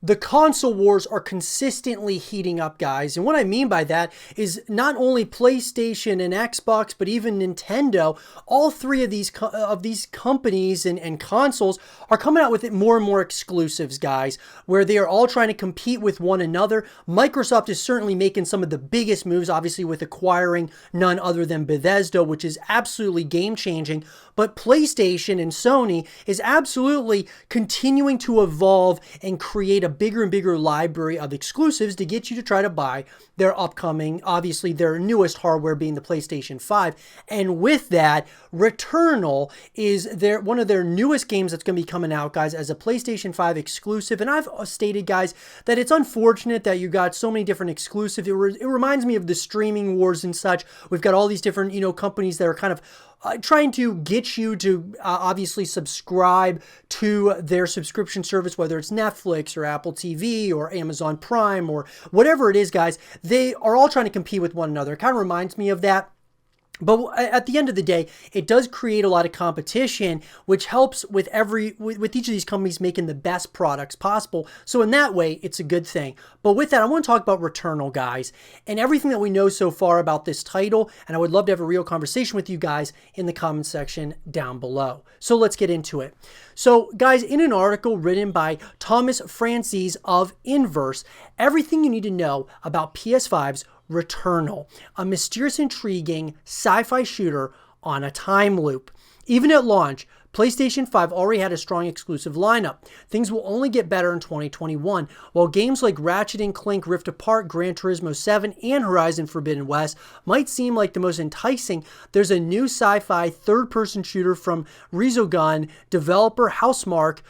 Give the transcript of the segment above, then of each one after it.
The console wars are consistently heating up, guys. And what I mean by that is not only PlayStation and Xbox, but even Nintendo, all three of these companies and consoles are coming out with more and more exclusives, guys, where they are all trying to compete with one another. Microsoft is certainly making some of the biggest moves, obviously, with acquiring none other than Bethesda, which is absolutely game-changing. But PlayStation and Sony is absolutely continuing to evolve and create a bigger and bigger library of exclusives to get you to try to buy their upcoming, obviously their newest hardware being the PlayStation 5. And with that, Returnal is one of their newest games that's going to be coming out, guys, as a PlayStation 5 exclusive. And I've stated, guys, that it's unfortunate that you got so many different exclusives. It reminds me of the streaming wars and such. We've got all these different, companies that are kind of trying to get you to obviously subscribe to their subscription service, whether it's Netflix or Apple TV or Amazon Prime or whatever it is, guys. They are all trying to compete with one another. It kind of reminds me of that. But at the end of the day, it does create a lot of competition, which helps with each of these companies making the best products possible. So in that way, it's a good thing. But with that, I want to talk about Returnal, guys, and everything that we know so far about this title. And I would love to have a real conversation with you guys in the comment section down below. So let's get into it. So guys, in an article written by Thomas Francis of Inverse, everything you need to know about PS5's Returnal, a mysterious, intriguing sci-fi shooter on a time loop. Even at launch, PlayStation 5 already had a strong exclusive lineup. Things will only get better in 2021. While games like Ratchet & Clank Rift Apart, Gran Turismo 7, and Horizon Forbidden West might seem like the most enticing, there's a new sci-fi third-person shooter from Resogun developer Housemarque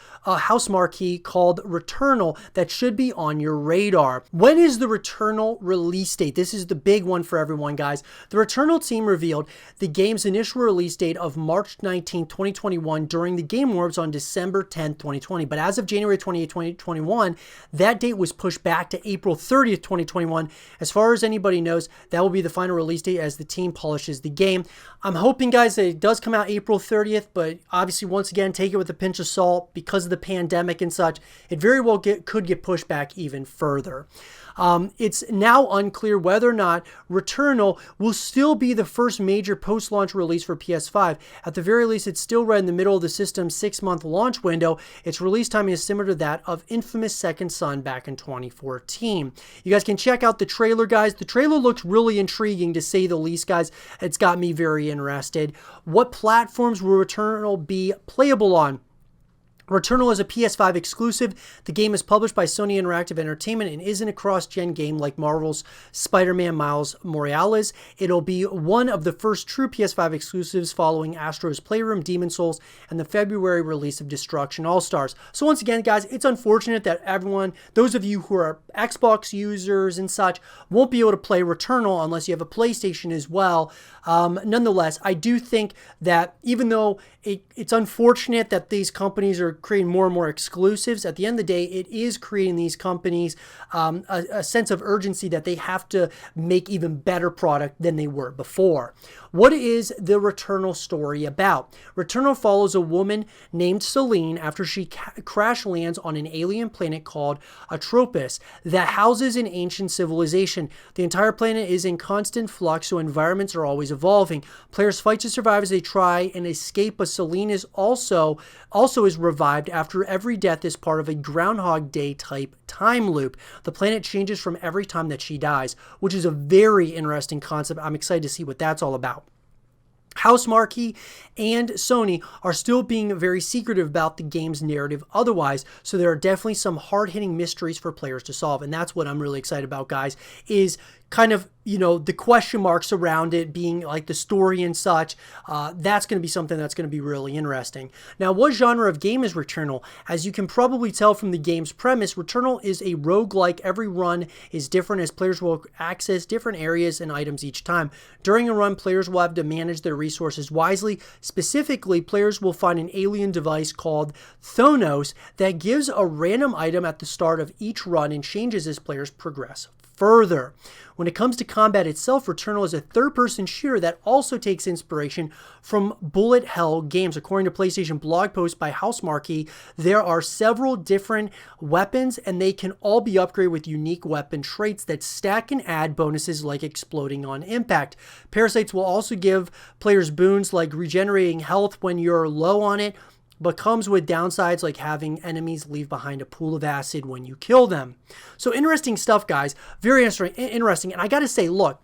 called Returnal that should be on your radar. When is the Returnal release date? This is the big one for everyone, guys. The Returnal team revealed the game's initial release date of March 19, 2021 during the Game Awards on December 10, 2020. But as of January 28, 2021, that date was pushed back to April 30th, 2021. As far as anybody knows, that will be the final release date as the team polishes the game. I'm hoping, guys, that it does come out April 30th, but obviously, once again, take it with a pinch of salt because of the pandemic and such. It very well could get pushed back even further. It's now unclear whether or not Returnal will still be the first major post-launch release for PS5. At the very least, it's still right in the middle of the system's 6-month launch window. Its release timing is similar to that of infamous Second Son back in 2014. You guys can check out the trailer, guys. The trailer looks really intriguing, to say the least, guys. It's got me very interested. What platforms will Returnal be playable on? Returnal is a PS5 exclusive. The game is published by Sony Interactive Entertainment and isn't a cross-gen game like Marvel's Spider-Man Miles Morales. It'll be one of the first true PS5 exclusives following Astro's Playroom, Demon's Souls, and the February release of Destruction All-Stars. So once again, guys, it's unfortunate that those of you who are Xbox users and such, won't be able to play Returnal unless you have a PlayStation as well. Nonetheless, I do think that even though it's unfortunate that these companies are creating more and more exclusives, at the end of the day, it is creating these companies a sense of urgency that they have to make even better product than they were before. What is the Returnal story about? Returnal follows a woman named Celine after she crash lands on an alien planet called Atropos that houses an ancient civilization. The entire planet is in constant flux, so environments are always evolving. Players fight to survive as they try and escape, but Celine is also is revived after every death is part of a Groundhog Day type time loop. The planet changes from every time that she dies, which is a very interesting concept. I'm excited to see what that's all about. Housemarque and Sony are still being very secretive about the game's narrative otherwise, so there are definitely some hard-hitting mysteries for players to solve, and that's what I'm really excited about, guys, is kind of, the question marks around it being like the story and such. That's going to be something that's going to be really interesting. Now, what genre of game is Returnal? As you can probably tell from the game's premise, Returnal is a roguelike. Every run is different as players will access different areas and items each time. During a run, players will have to manage their resources wisely. Specifically, players will find an alien device called Thonos that gives a random item at the start of each run and changes as players progress further. When it comes to combat itself, Returnal is a third-person shooter that also takes inspiration from bullet hell games. According to PlayStation blog post by Housemarque, there are several different weapons, and they can all be upgraded with unique weapon traits that stack and add bonuses like exploding on impact. Parasites will also give players boons like regenerating health when you're low on it, but comes with downsides like having enemies leave behind a pool of acid when you kill them. So interesting stuff, guys. Very interesting. And I got to say, look,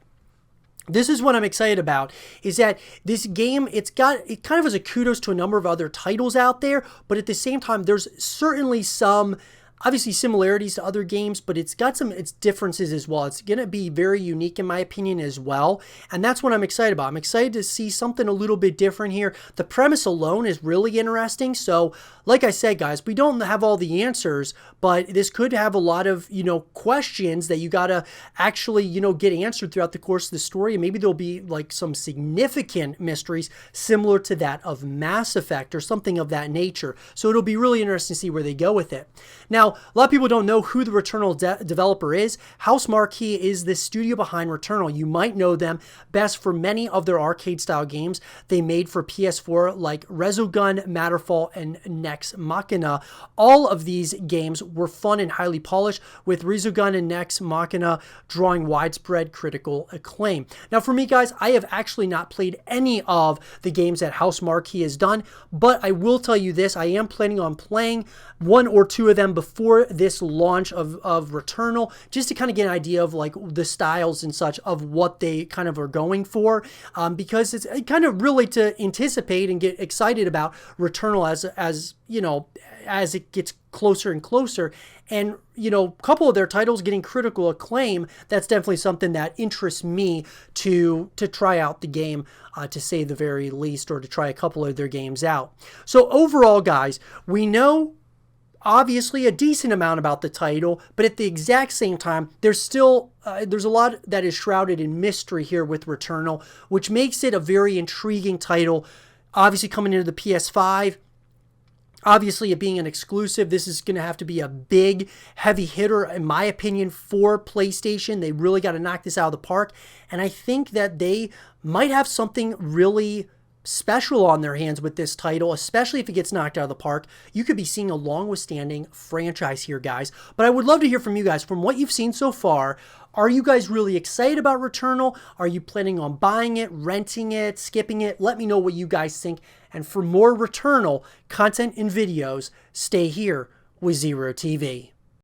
this is what I'm excited about, is that this game, it kind of is a kudos to a number of other titles out there, but at the same time, there's certainly some obviously similarities to other games, but it's got its differences as well. It's going to be very unique in my opinion as well, and that's what I'm excited about. I'm excited to see something a little bit different here. The premise alone is really interesting, so like I said, guys, we don't have all the answers, but this could have a lot of, questions that you got to actually, get answered throughout the course of the story, and maybe there'll be like some significant mysteries similar to that of Mass Effect or something of that nature. So it'll be really interesting to see where they go with it. Now, a lot of people don't know who the Returnal developer is. Housemarque is the studio behind Returnal. You might know them best for many of their arcade-style games they made for PS4, like Resogun, Matterfall, and Nex Machina. All of these games were fun and highly polished, with Resogun and Nex Machina drawing widespread critical acclaim. Now, for me, guys, I have actually not played any of the games that Housemarque has done, but I will tell you this, I am planning on playing one or two of them before this launch of Returnal, just to kind of get an idea of like the styles and such of what they kind of are going for, because it's kind of really to anticipate and get excited about Returnal as it gets closer and closer. And, a couple of their titles getting critical acclaim, that's definitely something that interests me to try out the game, to say the very least, or to try a couple of their games out. So overall, guys, we know obviously a decent amount about the title, but at the exact same time, there's still there's a lot that is shrouded in mystery here with Returnal, which makes it a very intriguing title. Obviously coming into the PS5, obviously it being an exclusive, this is going to have to be a big heavy hitter in my opinion for PlayStation. They really got to knock this out of the park, and I think that they might have something really special on their hands with this title, especially if it gets knocked out of the park. You could be seeing a long-withstanding franchise here, guys. But I would love to hear from you guys. From what you've seen so far, are you guys really excited about Returnal? Are you planning on buying it, renting it, skipping it? Let me know what you guys think. And for more Returnal content and videos, stay here with Zero TV.